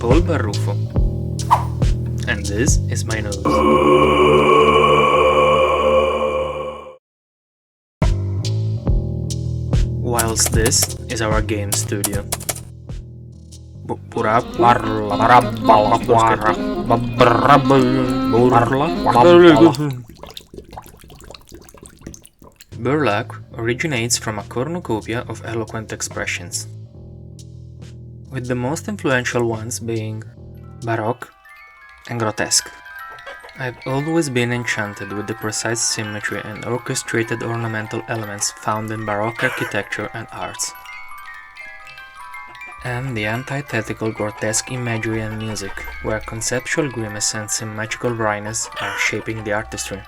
Paul Barrufo, and this is my nose. Whilst this is our game studio. Burlaque originates from a cornucopia of eloquent expressions, with the most influential ones being Baroque and grotesque. I've always been enchanted with the precise symmetry and orchestrated ornamental elements found in Baroque architecture and arts, and the antithetical grotesque imagery and music, where conceptual grimace and symmetrical wryness are shaping the artistry.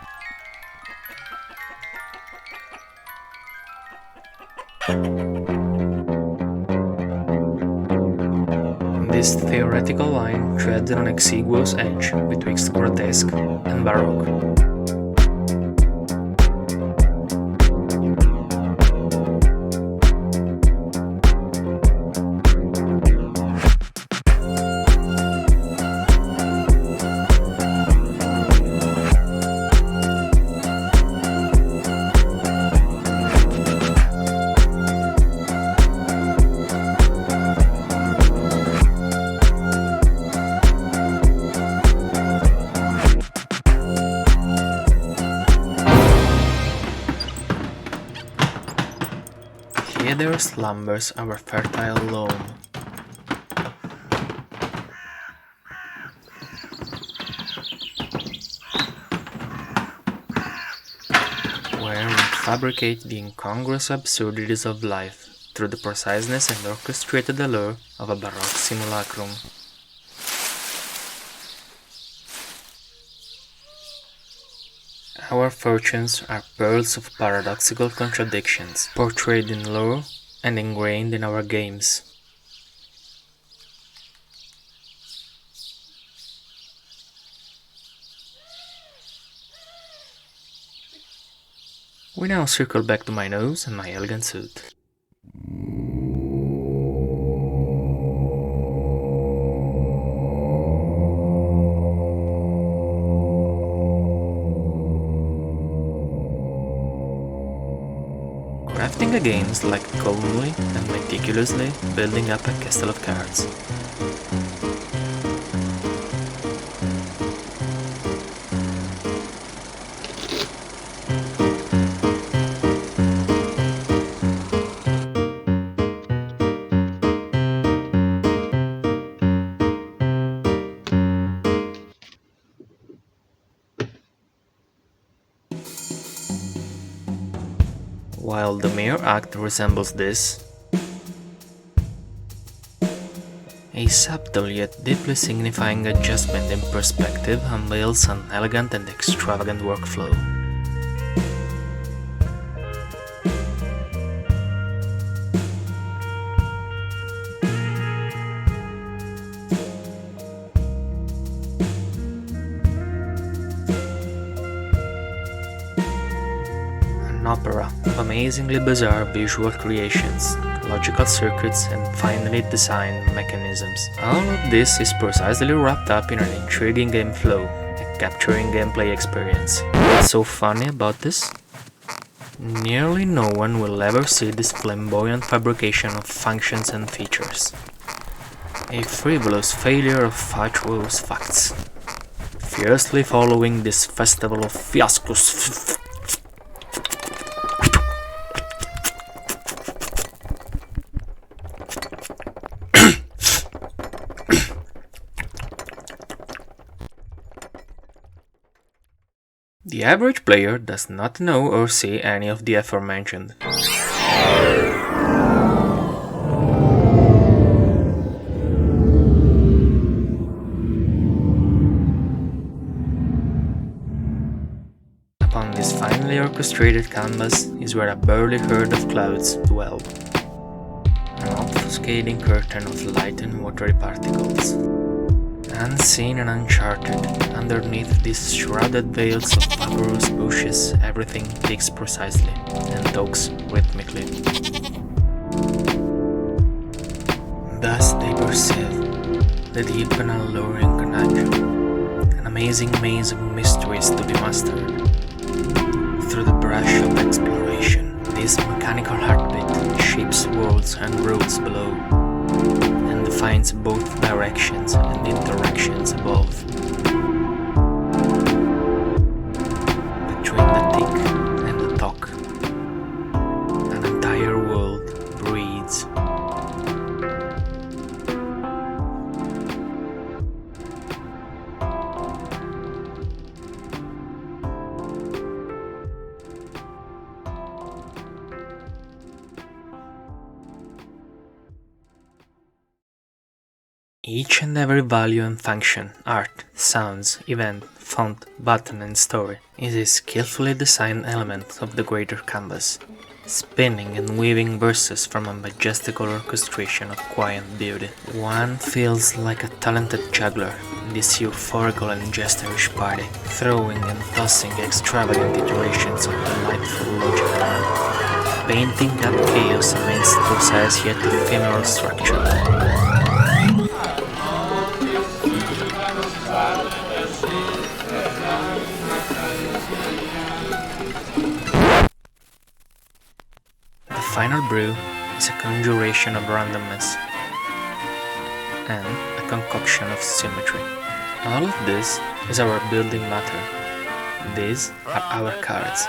This theoretical line treads on an exiguous edge betwixt grotesque and baroque. Here there slumbers our fertile loam, where we fabricate the incongruous absurdities of life through the preciseness and orchestrated allure of a baroque simulacrum. Our fortunes are pearls of paradoxical contradictions, portrayed in lore and ingrained in our games. We now circle back to my nose and my elegant suit. Crafting a game is like calmly and meticulously building up a castle of cards. While the mere act resembles this, a subtle yet deeply signifying adjustment in perspective unveils an elegant and extravagant workflow. An opera of amazingly bizarre visual creations, logical circuits, and finely designed mechanisms. All of this is precisely wrapped up in an intriguing game flow, a capturing gameplay experience. What's so funny about this? Nearly no one will ever see this flamboyant fabrication of functions and features. A frivolous failure of fatuous facts, fiercely following this festival of fiascos. The average player does not know or see any of the aforementioned. Upon this finely orchestrated canvas is where a burly herd of clouds dwell, an obfuscating curtain of light and watery particles. Unseen and uncharted, underneath these shrouded veils of vaporous bushes, everything ticks precisely and talks rhythmically. Thus they perceive the deep and alluring conundrum, an amazing maze of mysteries to be mastered. Through the brush of exploration, this mechanical heartbeat shapes worlds and roads below, and defines both directions and interactions above. Between the tick and the talk, an entire world breathes. Each and every value and function, art, sounds, event, font, button and story is a skillfully designed element of the greater canvas, spinning and weaving verses from a majestical orchestration of quiet beauty. One feels like a talented juggler in this euphorical and gesterish party, throwing and tossing extravagant iterations of delightful logic around, painting up chaos amidst precise yet ephemeral structure. The final brew is a conjuration of randomness and a concoction of symmetry. All of this is our building matter. These are our cards.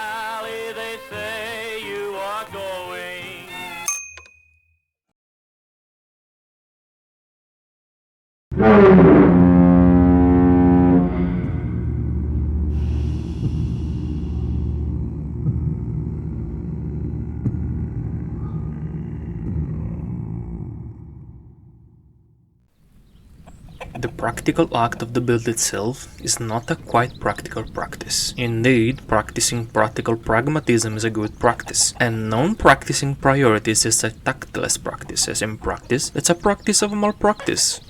The practical act of the build itself is not a quite practical practice. Indeed, practicing practical pragmatism is a good practice, and non-practicing priorities is a tactless practice, as in practice, it's a practice of malpractice.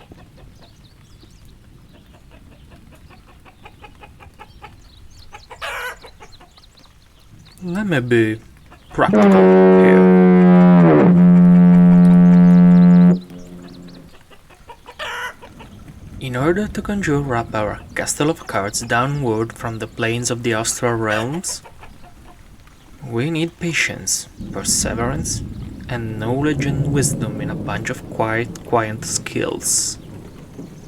Let me be practical here. In order to conjure up our castle of cards downward from the planes of the astral realms, we need patience, perseverance, and knowledge and wisdom in a bunch of quiet skills.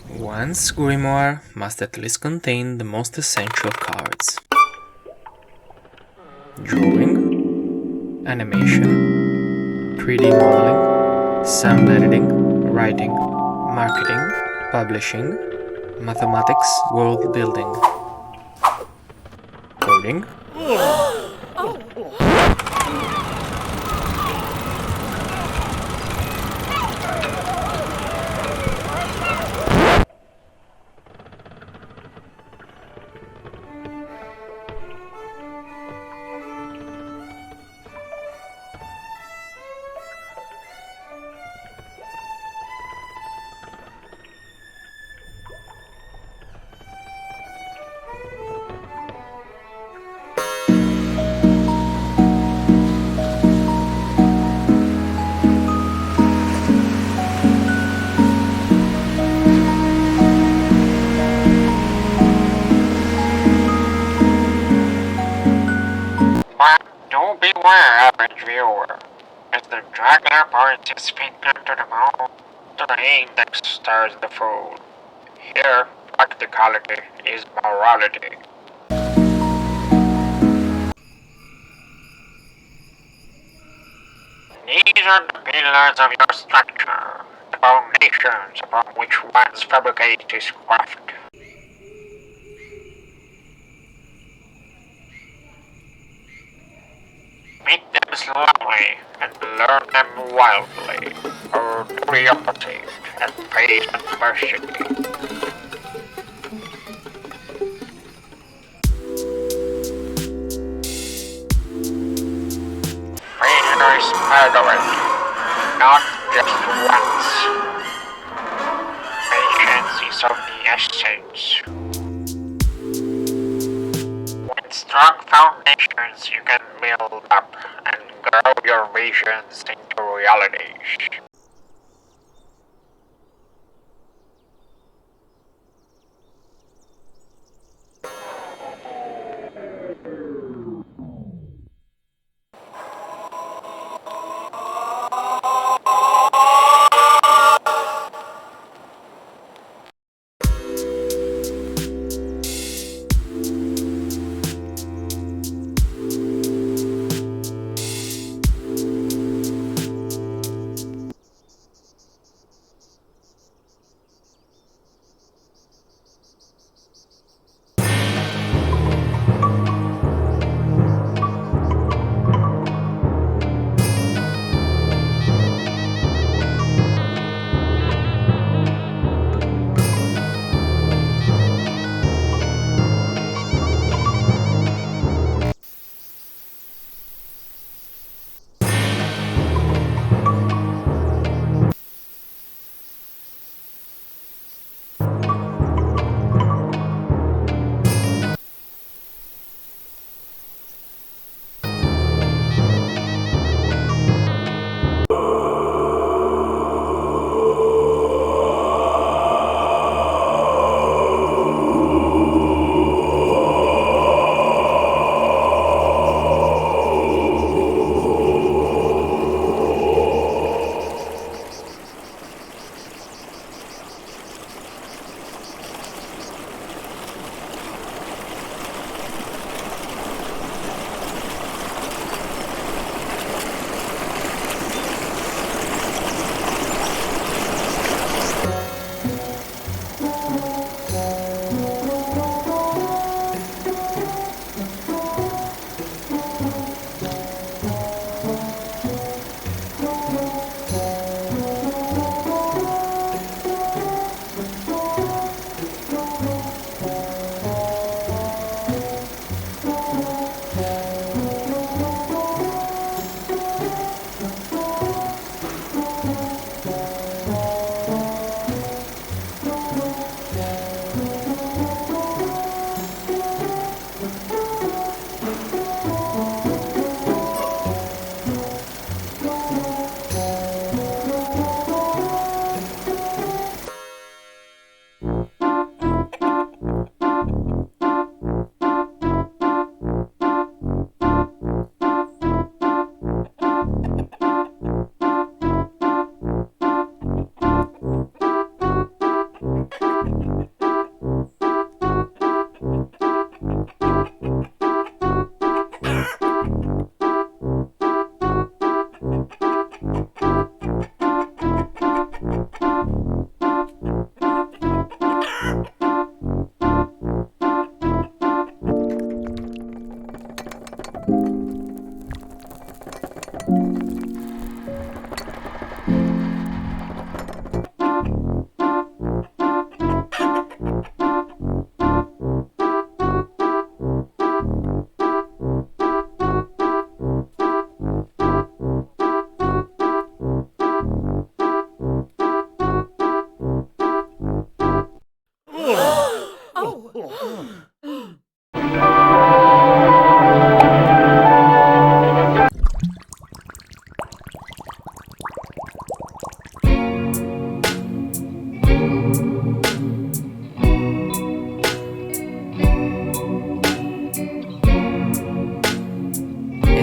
One's grimoire must at least contain the most essential cards: drawing, animation, 3D modeling, sound editing, writing, marketing, publishing, mathematics, world building, coding, But do beware, average viewer, as the Dragoner points his finger to the moon, to the index stirs the fool. Here, practicality is morality. These are the pillars of your structure, the foundations upon which one's fabricates his craft. Meet them slowly and learn them wildly, or do the opposite and face adversity. Failure is permanent, not just once. Patience is of the essence. With strong foundations you can build up and grow your visions into realities.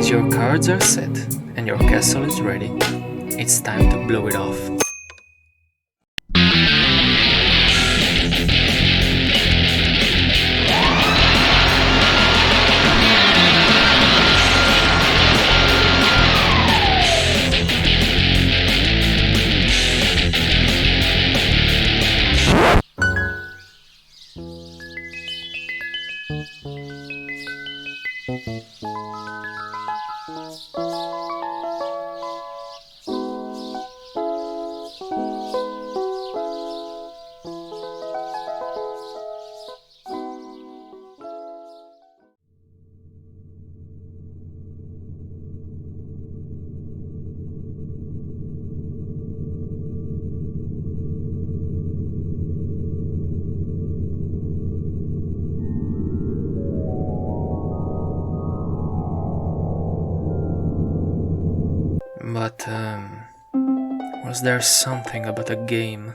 As your cards are set and your castle is ready, it's time to blow it off. But, was there something about a game?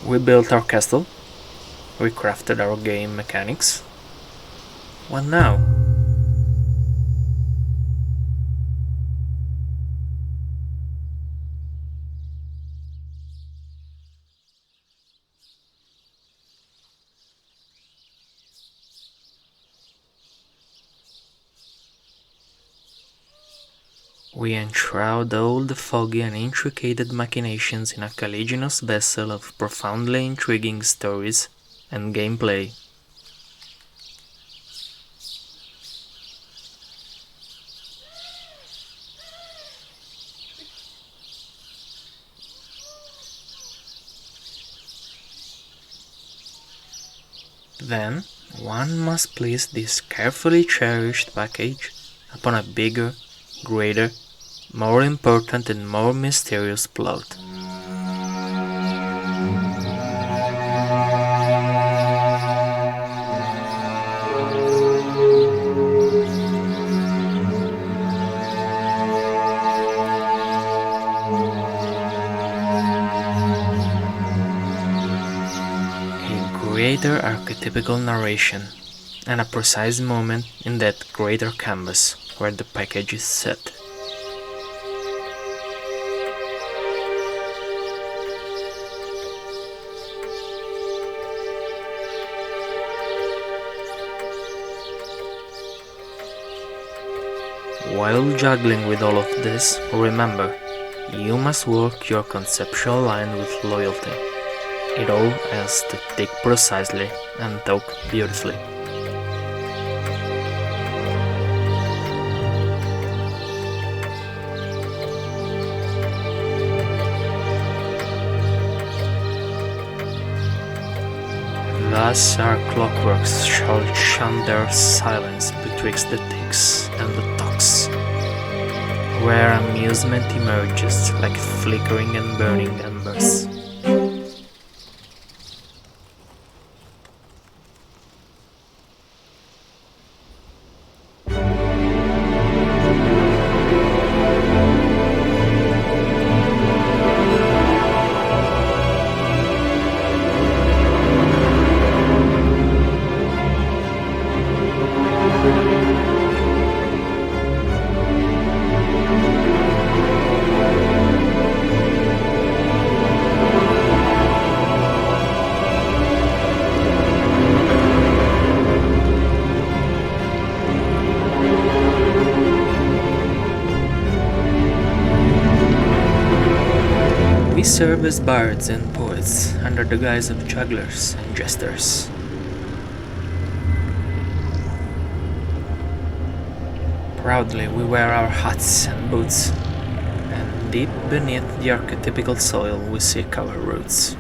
We built our castle, we crafted our game mechanics. What now? We enshroud all the foggy and intricate machinations in a caliginous vessel of profoundly intriguing stories and gameplay. Then, one must place this carefully cherished package upon a bigger, greater, more important and more mysterious plot. A greater archetypical narration and a precise moment in that greater canvas where the package is set. While juggling with all of this, remember, you must work your conceptual line with loyalty. It all has to tick precisely and talk beautifully. Thus our clockworks shall shun their silence betwixt the ticks and the tocks, where amusement emerges like flickering and burning embers. We serve as bards and poets under the guise of jugglers and jesters. Proudly we wear our hats and boots, and deep beneath the archetypical soil we seek our roots.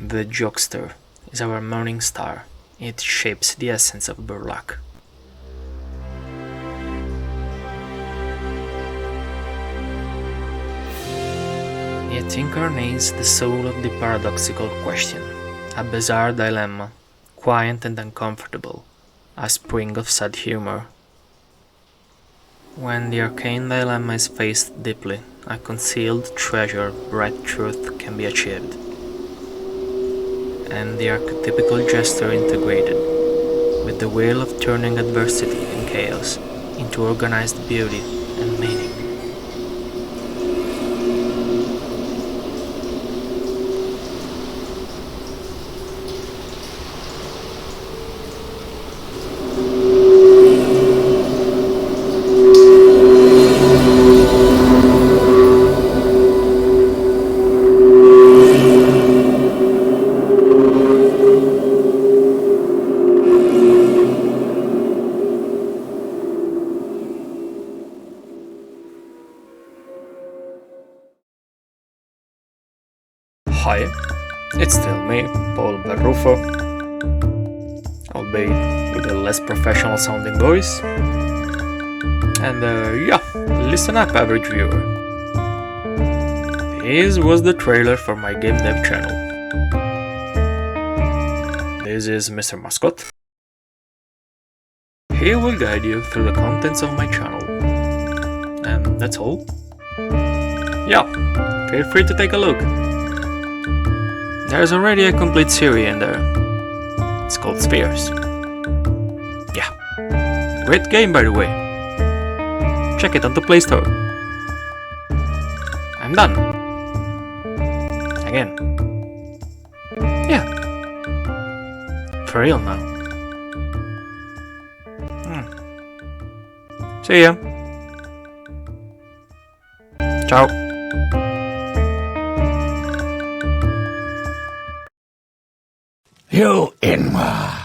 The jokester is our morning star. It shapes the essence of Burlaque. It incarnates the soul of the paradoxical question, a bizarre dilemma, quiet and uncomfortable, a spring of sad humor. When the arcane dilemma is faced deeply, a concealed treasure, bright truth can be achieved. And the archetypical jester integrated, with the will of turning adversity and chaos into organized beauty and meaning. Hi, it's still me, Paul Barrufo, albeit with a less professional sounding voice. And yeah, listen up, average viewer. This was the trailer for my GameDev channel. This is Mr. Mascot. He will guide you through the contents of my channel. And that's all. Yeah, feel free to take a look. There's already a complete series in there. It's called Spheres. Yeah. Great game, by the way. Check it on the Play Store. I'm done. Again. Yeah. For real now. See ya. Ciao. You Inma.